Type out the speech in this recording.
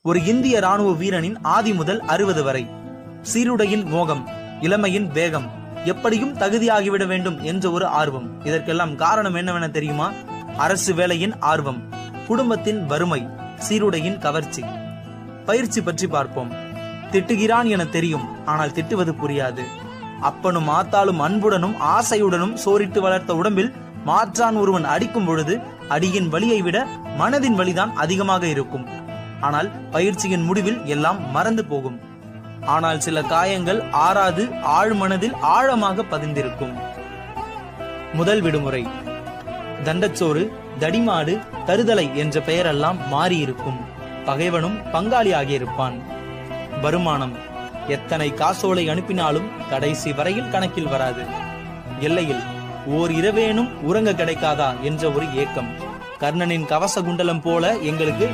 ஒரு இந்திய ராணுவ வீரனின் ஆதி முதல் 60 வரை. சீருடையின் மோகம், இளமையின் வேகம், எப்படியும் தகுதியாகிவிட வேண்டும் என்ற ஒரு ஆர்வம். இதற்கெல்லாம் காரணம் என்னவென தெரியுமா? அரசு வேலையின் ஆர்வம், குடும்பத்தின் வறுமை, சீருடையின் கவர்ச்சி. பயிற்சி பற்றி பார்ப்போம். திட்டுகிறான் என தெரியும், ஆனால் திட்டுவது புரியாது. அப்பனும் ஆத்தாலும் அன்புடனும் ஆசையுடனும் சோரிட்டு வளர்த்த உடம்பில் மாற்றான் ஒருவன் அடிக்கும் பொழுது அடியின் வலியை விட மனதின் வலிதான் அதிகமாக இருக்கும். ஆனால் பயிற்சியின் முடிவில் எல்லாம் மறந்து போகும். ஆனால் சில காயங்கள் ஆறாது ஆழ்மனதில் ஆழமாக பதிந்திருக்கும். முதல் விடுமுறை. தண்டச்சோறு, தடிமாடு, தருதலை என்ற பெயரெல்லாம் மாறியிருக்கும். பகைவனும் பங்காளியாகி இருப்பான். வருமானம். எத்தனை காசோலை அனுப்பினாலும் கடைசி வரையில் கணக்கில் வராது. எல்லையில் ஓர் இரவேனும் உறங்க கிடைக்காதா என்ற ஒரு ஏக்கம். கர்ணனின் கவச குண்டலம் போல எங்களுக்கு